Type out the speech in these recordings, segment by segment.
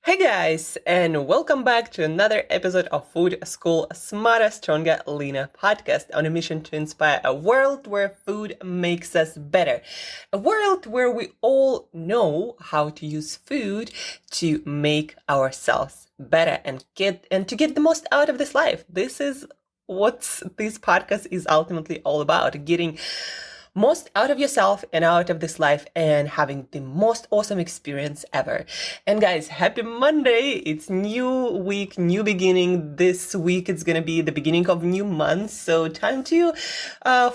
Hey guys, and welcome back to another episode of Food School Smarter, Stronger, Leaner podcast on a mission to inspire a world where food makes us better. A world where we all know how to use food to make ourselves better and to get the most out of this life. This is what this podcast is ultimately all about, getting most out of yourself and out of this life and having the most awesome experience ever. And guys, happy Monday. It's new week, new beginning. This week it's gonna be the beginning of new month. So time to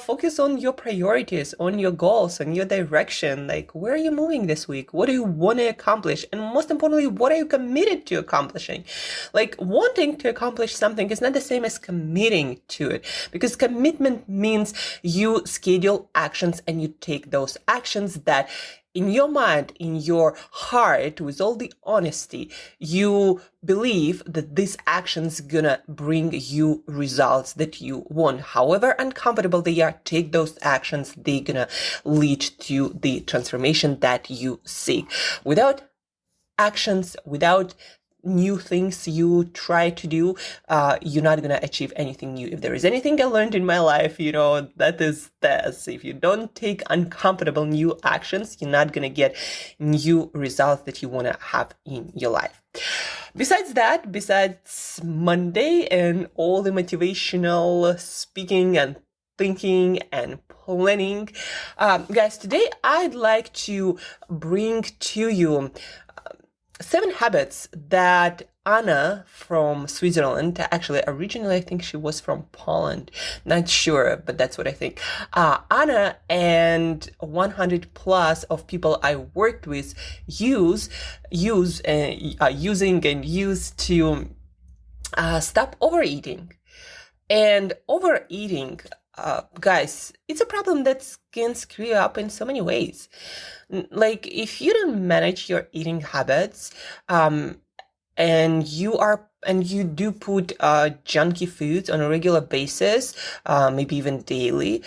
focus on your priorities, on your goals, on your direction. Like, where are you moving this week? What do you want to accomplish? And most importantly, what are you committed to accomplishing? Like, wanting to accomplish something is not the same as committing to it, because commitment means you schedule actions and you take those actions that in your mind, in your heart, with all the honesty, you believe that these actions gonna bring you results that you want. However uncomfortable they are, take those actions. They're gonna lead to the transformation that you seek. Without actions, without new things you try to do, you're not gonna achieve anything new. If there is anything I learned in my life, that is this. If you don't take uncomfortable new actions, you're not gonna get new results that you wanna have in your life. Besides Monday and all the motivational speaking and thinking and planning, guys, today I'd like to bring to you 7 habits that Anna from Switzerland, actually originally I think she was from Poland, not sure, but that's what I think. Anna and 100 plus of people I worked with using and use to stop overeating. And overeating, guys, it's a problem that can screw you up in so many ways. Like, if you don't manage your eating habits, and you do put junky foods on a regular basis, maybe even daily,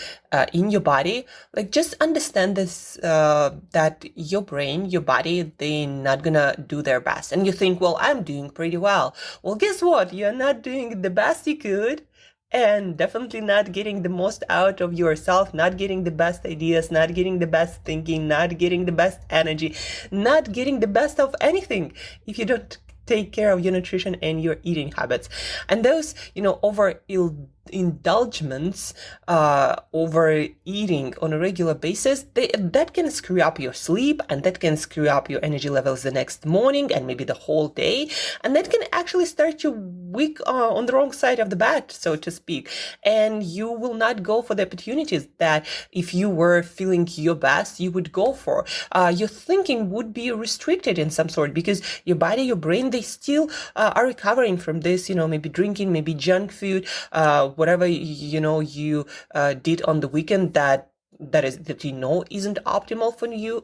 in your body, like, just understand this, that your brain, your body, they're not gonna do their best. And you think, well, I'm doing pretty well. Well, guess what? You're not doing the best you could. And definitely not getting the most out of yourself, not getting the best ideas, not getting the best thinking, not getting the best energy, not getting the best of anything if you don't take care of your nutrition and your eating habits. And those, indulgements, overeating on a regular basis, that can screw up your sleep, and that can screw up your energy levels the next morning and maybe the whole day. And that can actually start your week on the wrong side of the bed, so to speak. And you will not go for the opportunities that if you were feeling your best, you would go for. Your thinking would be restricted in some sort, because your body, your brain, they still are recovering from this, maybe drinking, maybe junk food, whatever you did on the weekend that isn't optimal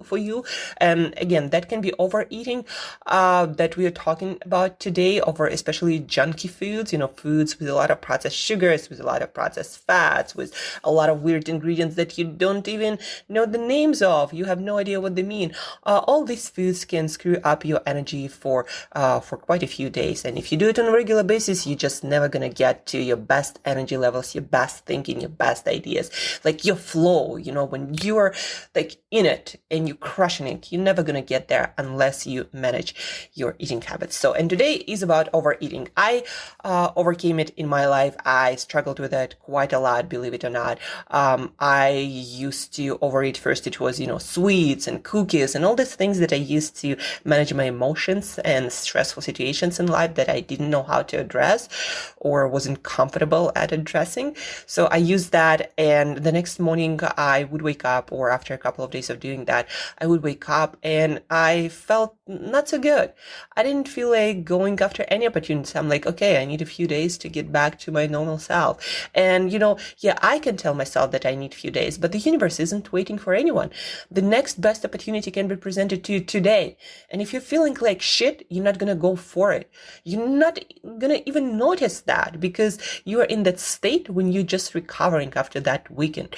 for you. And again, that can be overeating, that we are talking about today, over especially junky foods, foods with a lot of processed sugars, with a lot of processed fats, with a lot of weird ingredients that you don't even know the names of. You have no idea what they mean. All these foods can screw up your energy for quite a few days. And if you do it on a regular basis, you're just never gonna get to your best energy levels, your best thinking, your best ideas, like your flow. When you are like in it and you're crushing it, you're never gonna get there unless you manage your eating habits. So, and today is about overeating. I overcame it in my life. I struggled with it quite a lot, believe it or not. I used to overeat. First it was, sweets and cookies and all these things that I used to manage my emotions and stressful situations in life that I didn't know how to address or wasn't comfortable at addressing. So I used that, and the next morning I would wake up, or after a couple of days of doing that, I would wake up and I felt not so good. I didn't feel like going after any opportunities. I'm like, okay, I need a few days to get back to my normal self. And, I can tell myself that I need a few days, but the universe isn't waiting for anyone. The next best opportunity can be presented to you today. And if you're feeling like shit, you're not going to go for it. You're not going to even notice that, because you are in that state when you're just recovering after that weekend.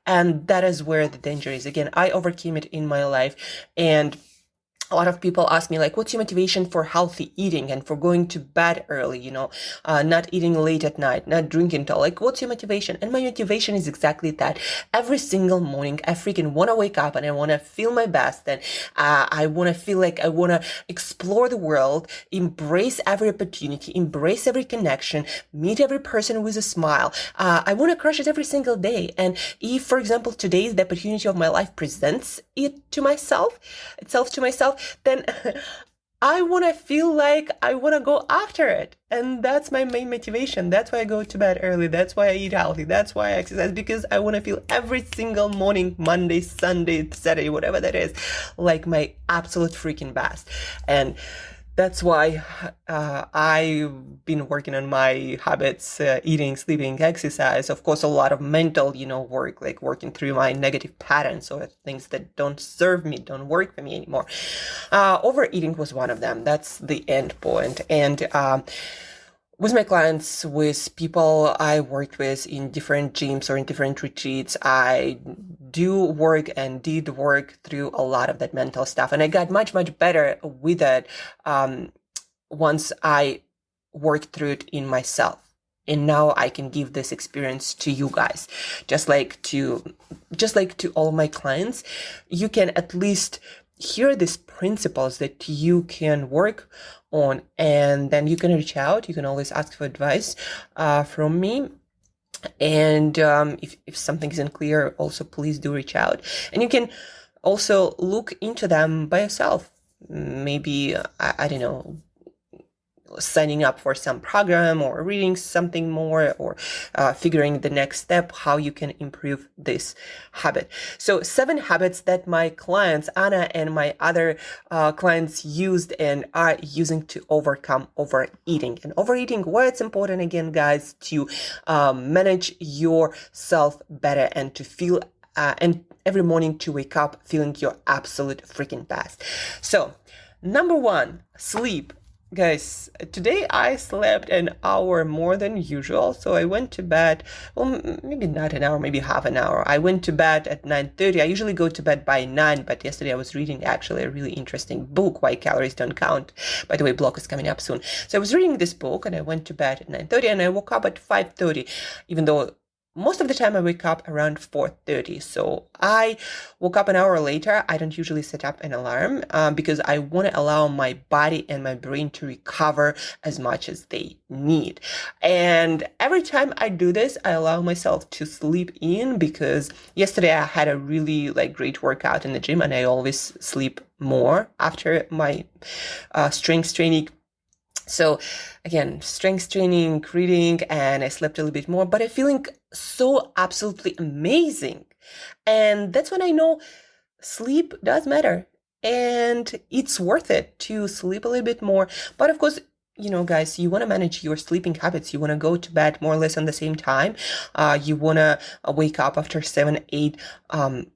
And that is where the danger is. Again, I overcame it in my life, and a lot of people ask me, like, what's your motivation for healthy eating and for going to bed early, not eating late at night, not drinking at all? Like, what's your motivation? And my motivation is exactly that. Every single morning, I freaking want to wake up and I want to feel my best. And I want to feel like I want to explore the world, embrace every opportunity, embrace every connection, meet every person with a smile. I want to crush it every single day. And if, for example, today the opportunity of my life presents itself to myself, then I want to feel like I want to go after it. And that's my main motivation. That's why I go to bed early. That's why I eat healthy. That's why I exercise, because I want to feel every single morning, Monday, Sunday, Saturday, whatever that is, like my absolute freaking best. And that's why I've been working on my habits, eating, sleeping, exercise. Of course, a lot of mental, work, like working through my negative patterns or things that don't serve me, don't work for me anymore. Overeating was one of them. That's the end point. And with my clients, with people I worked with in different gyms or in different retreats, I do work and did work through a lot of that mental stuff. And I got much, much better with it once I worked through it in myself. And now I can give this experience to you guys. Just like to all my clients, you can at least hear these principles that you can work on, and then you can reach out. You can always ask for advice from me. And if something isn't clear, also please do reach out. And you can also look into them by yourself. Maybe, I don't know, signing up for some program or reading something more, or figuring the next step, how you can improve this habit. So 7 habits that my clients, Anna and my other clients used and are using to overcome overeating. And overeating, why it's important again, guys, to manage yourself better and to feel and every morning to wake up feeling your absolute freaking best. So number 1, sleep. Guys, today I slept an hour more than usual, so I went to bed, well, maybe not an hour, maybe half an hour. I went to bed at 9:30. I usually go to bed by 9, but yesterday I was reading actually a really interesting book, Why Calories Don't Count. By the way, blog is coming up soon. So I was reading this book and I went to bed at 9:30 and I woke up at 5:30, even though most of the time I wake up around 4:30. So I woke up an hour later. I don't usually set up an alarm because I want to allow my body and my brain to recover as much as they need. And every time I do this, I allow myself to sleep in, because yesterday I had a really great workout in the gym, and I always sleep more after my strength training. So again, strength training, reading, and I slept a little bit more, but I'm feeling so absolutely amazing. And that's when I know sleep does matter and it's worth it to sleep a little bit more. But of course, guys, you want to manage your sleeping habits. You want to go to bed more or less on the same time. You want to wake up after 7-8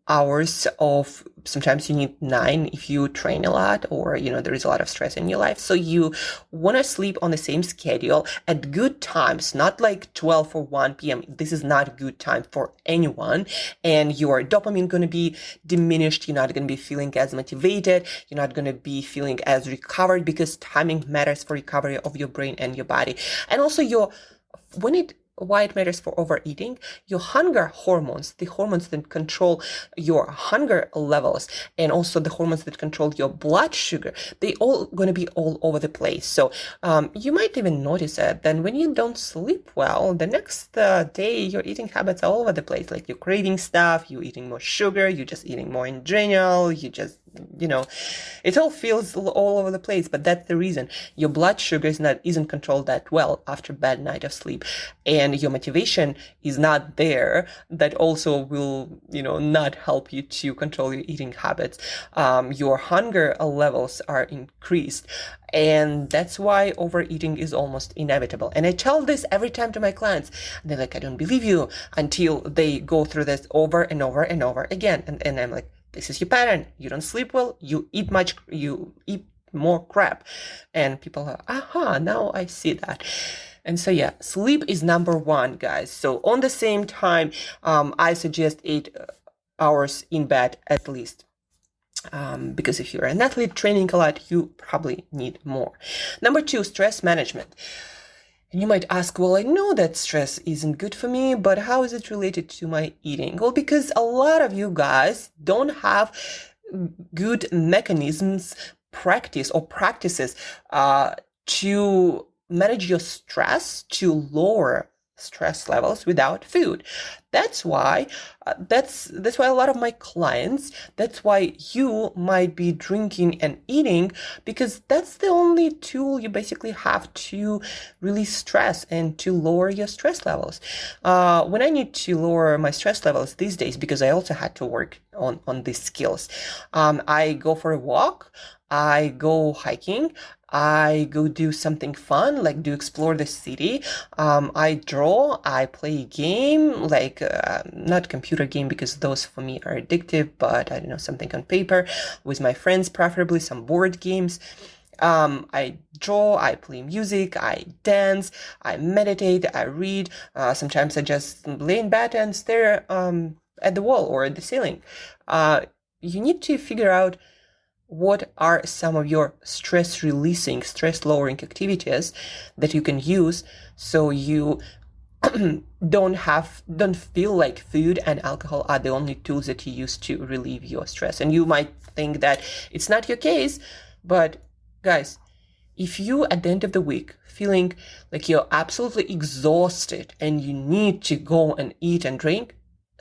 hours of, sometimes you need 9 if you train a lot or, there is a lot of stress in your life. So you want to sleep on the same schedule at good times, not like 12 or 1 p.m. This is not a good time for anyone. And your dopamine going to be diminished. You're not going to be feeling as motivated. You're not going to be feeling as recovered, because timing matters for recovery of your brain and your body. And also why it matters for overeating, your hunger hormones, the hormones that control your hunger levels, and also the hormones that control your blood sugar, they all going to be all over the place. So you might even notice it. Then when you don't sleep well, the next day your eating habits are all over the place. Like you're craving stuff, you're eating more sugar, you're just eating more in general, you just it all feels all over the place. But that's the reason your blood sugar isn't controlled that well after a bad night of sleep, and your motivation is not there. That also will not help you to control your eating habits. Your hunger levels are increased, and that's why overeating is almost inevitable. And I tell this every time to my clients, and they're like, I don't believe you, until they go through this over and over and over again. And I'm like, this is your pattern. You don't sleep well. You eat more crap. And people are, now I see that. And so, yeah, sleep is number 1, guys. So on the same time, I suggest 8 hours in bed at least. Because if you're an athlete training a lot, you probably need more. Number 2, stress management. And you might ask, well, I know that stress isn't good for me, but how is it related to my eating? Well, because a lot of you guys don't have good mechanisms, practices to manage your stress, to lower stress levels without food. That's why that's why a lot of my clients, that's why you might be drinking and eating, because that's the only tool you basically have to release stress and to lower your stress levels. When I need to lower my stress levels these days, because I also had to work on these skills, I go for a walk, I go hiking, I go do something fun, like do explore the city. I draw, I play a game, like not computer game, because those for me are addictive, but I don't know, something on paper with my friends, preferably some board games. I draw, I play music, I dance, I meditate, I read. Sometimes I just lay in bed and stare at the wall or at the ceiling. You need to figure out what are some of your stress releasing, stress lowering activities that you can use so you don't feel like food and alcohol are the only tools that you use to relieve your stress. And you might think that it's not your case, but guys, if you at the end of the week feeling like you're absolutely exhausted and you need to go and eat and drink,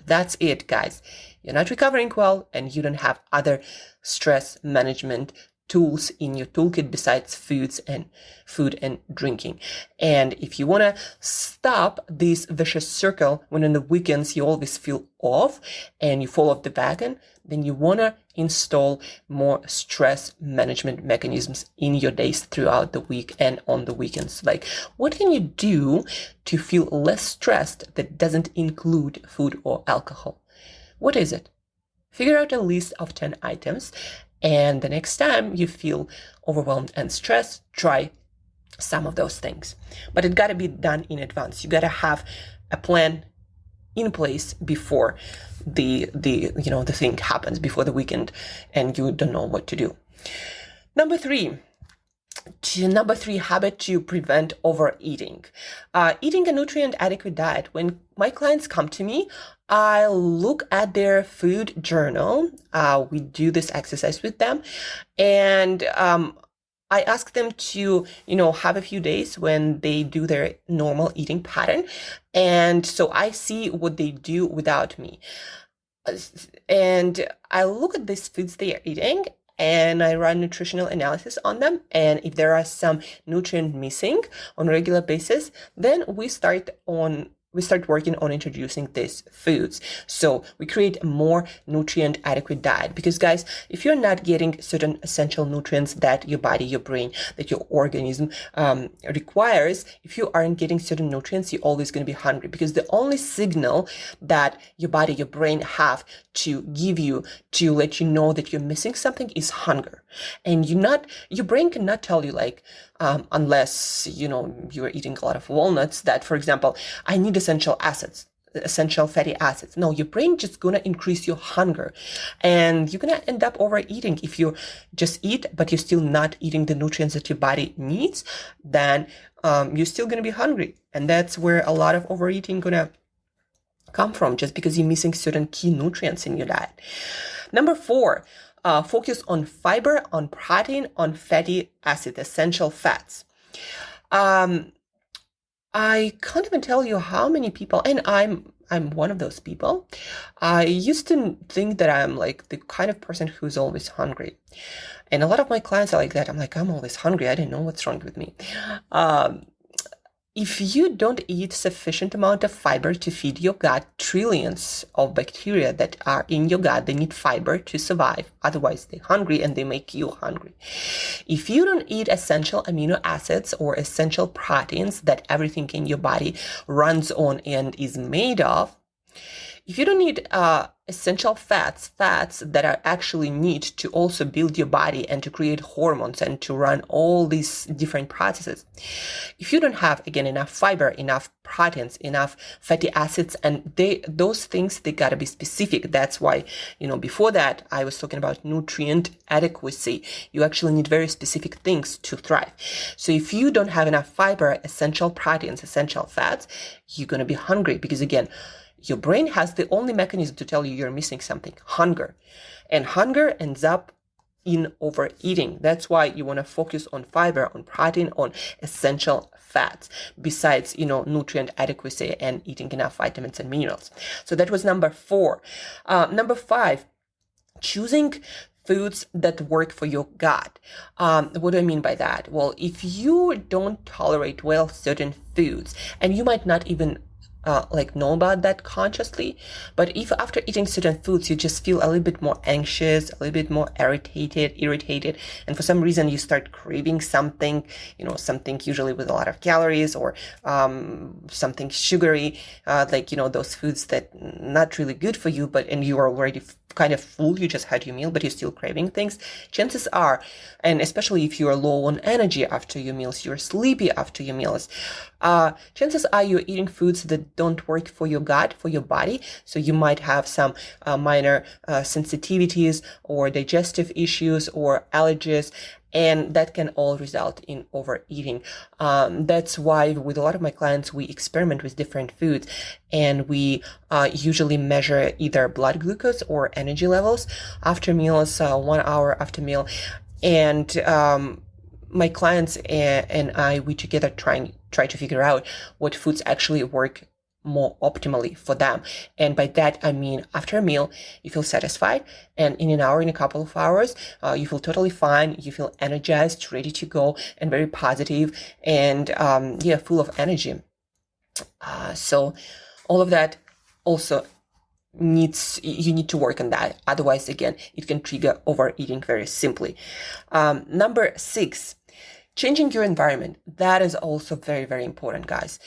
that's it, guys. You're not recovering well and you don't have other stress management tools in your toolkit besides food and drinking. And if you want to stop this vicious circle when on the weekends you always feel off and you fall off the wagon, then you want to install more stress management mechanisms in your days throughout the week and on the weekends. Like, what can you do to feel less stressed that doesn't include food or alcohol? What is it? Figure out a list of 10 items, and the next time you feel overwhelmed and stressed, try some of those things. But it got to be done in advance. You got to have a plan in place before the thing happens, before the weekend, and you don't know what to do. Number three habit to prevent overeating. Eating a nutrient adequate diet. When my clients come to me, I look at their food journal. We do this exercise with them, and I ask them to, have a few days when they do their normal eating pattern. And so I see what they do without me. And I look at these foods they are eating, and I run nutritional analysis on them. And if there are some nutrient missing on a regular basis, then we start working on introducing these foods. So we create a more nutrient adequate diet. Because guys, if you're not getting certain essential nutrients that your body, your brain, that your organism requires, if you aren't getting certain nutrients, you're always going to be hungry. Because the only signal that your body, your brain have to give you to let you know that you're missing something is hunger. And your brain cannot tell you unless, you're eating a lot of walnuts, that, for example, I need essential fatty acids. No, your brain just gonna increase your hunger, and you're gonna end up overeating. If you just eat, but you're still not eating the nutrients that your body needs, then you're still gonna be hungry. And that's where a lot of overeating gonna come from, just because you're missing certain key nutrients in your diet. Number 4, focus on fiber, on protein, on fatty acid, essential fats. I can't even tell you how many people, and I'm one of those people. I used to think that I'm like the kind of person who's always hungry. And a lot of my clients are like that. I'm like, I'm always hungry. I don't know what's wrong with me. If you don't eat sufficient amount of fiber to feed your gut, trillions of bacteria that are in your gut, they need fiber to survive. Otherwise, they're hungry and they make you hungry. If you don't eat essential amino acids or essential proteins that everything in your body runs on and is made of, If you don't need essential fats that are actually need to also build your body and to create hormones and to run all these different processes, if you don't have, again, enough fiber, enough proteins, enough fatty acids, and those things, they gotta be specific. That's why, before that, I was talking about nutrient adequacy. You actually need very specific things to thrive. So if you don't have enough fiber, essential proteins, essential fats, you're gonna be hungry, because again, your brain has the only mechanism to tell you you're missing something: hunger. And hunger ends up in overeating. That's why you want to focus on fiber, on protein, on essential fats, besides, nutrient adequacy and eating enough vitamins and minerals. So that was number 4. Number 5, choosing foods that work for your gut. What do I mean by that? Well, if you don't tolerate well certain foods, and you might not even know about that consciously, but if after eating certain foods you just feel a little bit more anxious, a little bit more irritated, and for some reason you start craving something, something usually with a lot of calories, or something sugary, those foods that not really good for you, and you are already kind of full, you just had your meal, but you're still craving things, chances are, and especially if you are low on energy after your meals, you're sleepy after your meals, chances are you're eating foods that don't work for your gut, for your body. So you might have some minor sensitivities or digestive issues or allergies, and that can all result in overeating. That's why with a lot of my clients, we experiment with different foods, and we usually measure either blood glucose or energy levels after meals, 1 hour after meal. And my clients and I, we together try to figure out what foods actually work more optimally for them. And by that, I mean, after a meal, you feel satisfied, and in an hour, in a couple of hours, you feel totally fine. You feel energized, ready to go, and very positive, and full of energy. So all of that also you need to work on that. Otherwise, again, it can trigger overeating very simply. Number 6, changing your environment. That is also very, very important, guys.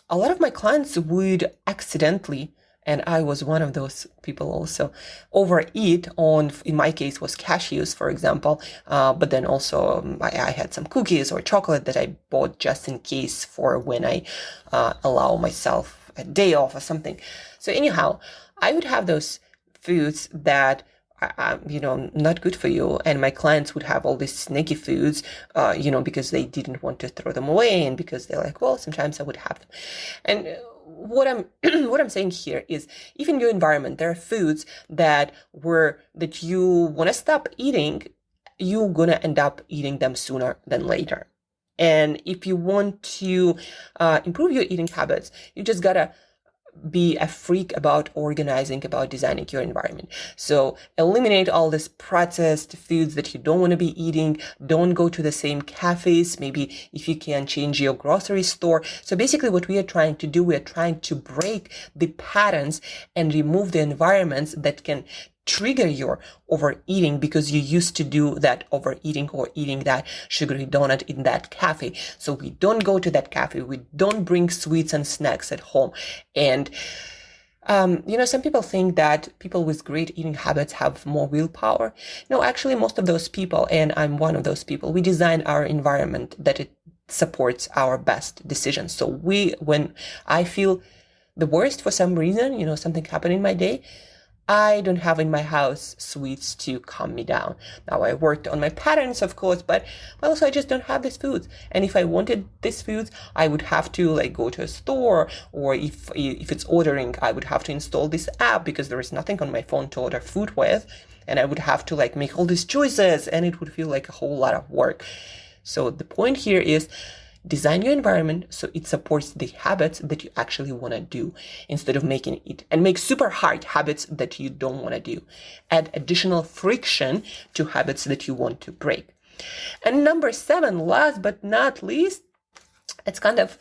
A lot of my clients would accidentally, and I was one of those people also, overeat on, in my case, was cashews, for example. But then also I had some cookies or chocolate that I bought just in case for when I allow myself a day off or something. So anyhow, I would have those foods that not good for you. And my clients would have all these snacky foods, because they didn't want to throw them away, and because they're like, well, sometimes I would have them. And what I'm saying here is, if in your environment there are foods that you want to stop eating, you're gonna end up eating them sooner than later. And if you want to improve your eating habits, you just gotta be a freak about organizing, about designing your environment. So eliminate all these processed foods that you don't want to be eating. Don't go to the same cafes. Maybe if you can, change your grocery store. So basically what we are trying to do, we are trying to break the patterns and remove the environments that can trigger your overeating, because you used to do that overeating or eating that sugary donut in that cafe. So we don't go to that cafe. We don't bring sweets and snacks at home. And, some people think that people with great eating habits have more willpower. No, actually, most of those people, and I'm one of those people, we design our environment that it supports our best decisions. So when I feel the worst for some reason, something happened in my day, I don't have in my house sweets to calm me down. Now, I worked on my patterns, of course, but also I just don't have these foods. And if I wanted these foods, I would have to go to a store, or if it's ordering, I would have to install this app, because there is nothing on my phone to order food with. And I would have to make all these choices, and it would feel like a whole lot of work. So the point here is, design your environment so it supports the habits that you actually want to do, instead of making it, and make super hard habits that you don't want to do. Add additional friction to habits that you want to break. And number 7, last but not least, it's kind of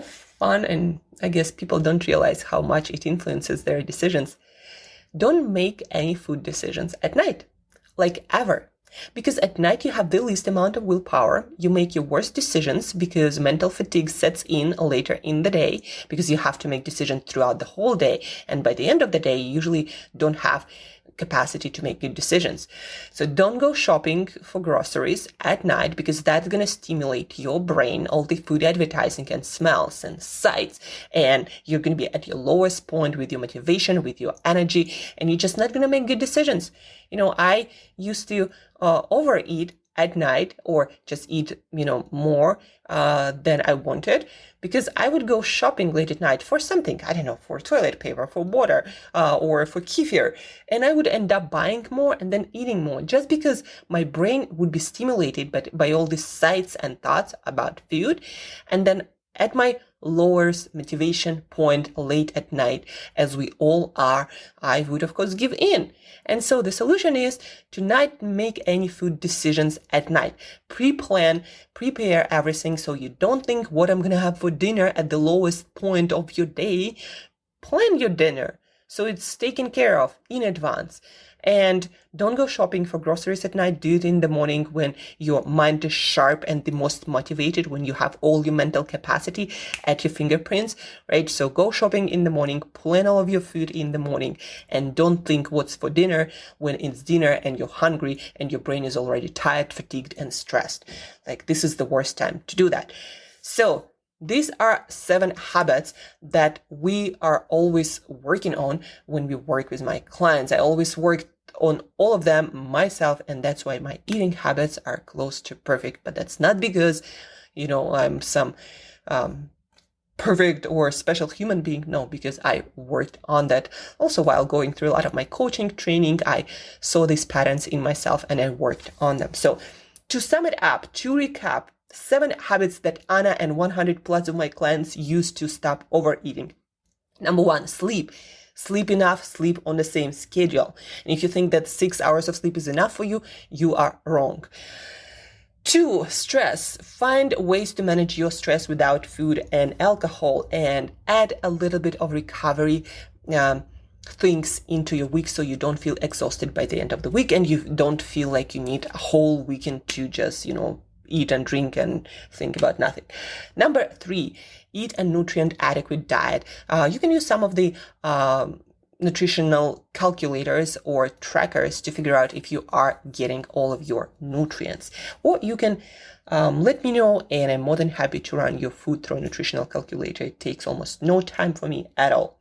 fun, and I guess people don't realize how much it influences their decisions. Don't make any food decisions at night, ever. Because at night you have the least amount of willpower. You make your worst decisions because mental fatigue sets in later in the day, because you have to make decisions throughout the whole day. And by the end of the day, you usually don't have capacity to make good decisions. So don't go shopping for groceries at night, because that's going to stimulate your brain, all the food advertising and smells and sights, and you're going to be at your lowest point with your motivation, with your energy, and you're just not going to make good decisions. I used to overeat at night, or just eat, more than I wanted, because I would go shopping late at night for something, I don't know, for toilet paper, for water, or for kefir. And I would end up buying more and then eating more, just because my brain would be stimulated by all these sights and thoughts about food. And then at my lowest motivation point late at night, as we all are, I would of course give in. And so the solution is to not make any food decisions at night. Pre-plan, prepare everything, so you don't think what I'm going to have for dinner at the lowest point of your day. Plan your dinner so it's taken care of in advance. And don't go shopping for groceries at night. Do it in the morning when your mind is sharp and the most motivated, when you have all your mental capacity at your fingerprints, right? So go shopping in the morning, plan all of your food in the morning, and don't think what's for dinner when it's dinner and you're hungry and your brain is already tired, fatigued, and stressed. Like, this is the worst time to do that. So these are 7 habits that we are always working on when we work with my clients. I always work on all of them myself, and that's why my eating habits are close to perfect. But that's not because, I'm some perfect or special human being. No, because I worked on that. Also, while going through a lot of my coaching training, I saw these patterns in myself and I worked on them. So to sum it up, to recap, 7 habits that Anna and 100 plus of my clients use to stop overeating. Number 1, sleep. Sleep enough, sleep on the same schedule. And if you think that 6 hours of sleep is enough for you, you are wrong. 2, stress. Find ways to manage your stress without food and alcohol, and add a little bit of recovery things into your week so you don't feel exhausted by the end of the week, and you don't feel like you need a whole weekend to just, eat and drink and think about nothing. Number 3, eat a nutrient adequate diet. You can use some of the nutritional calculators or trackers to figure out if you are getting all of your nutrients. Or you can let me know, and I'm more than happy to run your food through a nutritional calculator. It takes almost no time for me at all.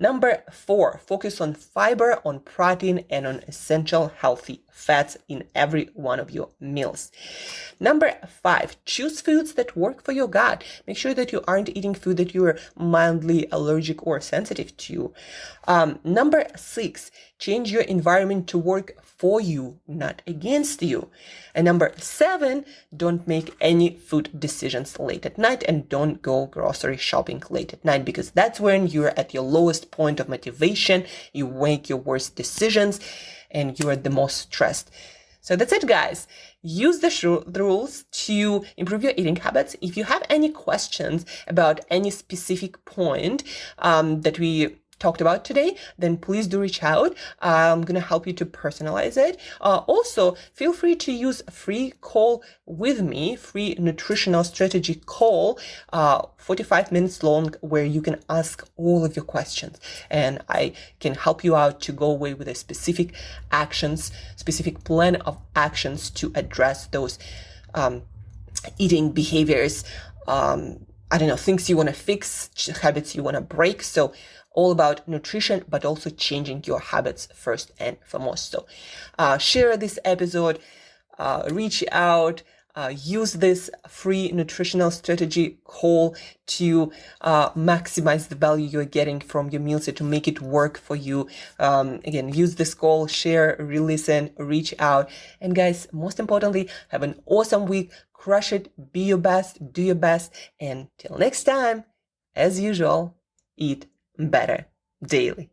Number 4, focus on fiber, on protein, and on essential healthy fats in every one of your meals. Number 5, choose foods that work for your gut. Make sure that you aren't eating food that you are mildly allergic or sensitive to. Number 6, change your environment to work for you, not against you. And number 7, don't make any food decisions late at night, and don't go grocery shopping late at night, because that's when you're at your lowest point of motivation, you make your worst decisions, and you are the most stressed. So that's it, guys. Use the rules to improve your eating habits. If you have any questions about any specific point that we talked about today, then please do reach out. I'm going to help you to personalize it. Also, feel free to use a free call with me, free nutritional strategy call, 45 minutes long, where you can ask all of your questions. And I can help you out to go away with a specific plan of actions to address those eating behaviors, things you want to fix, habits you want to break. So all about nutrition, but also changing your habits first and foremost. So share this episode, reach out, use this free nutritional strategy call to maximize the value you're getting from your meals, to make it work for you. Again, use this call, share, re-listen, reach out. And guys, most importantly, have an awesome week. Crush it, be your best, do your best. And till next time, as usual, eat better daily.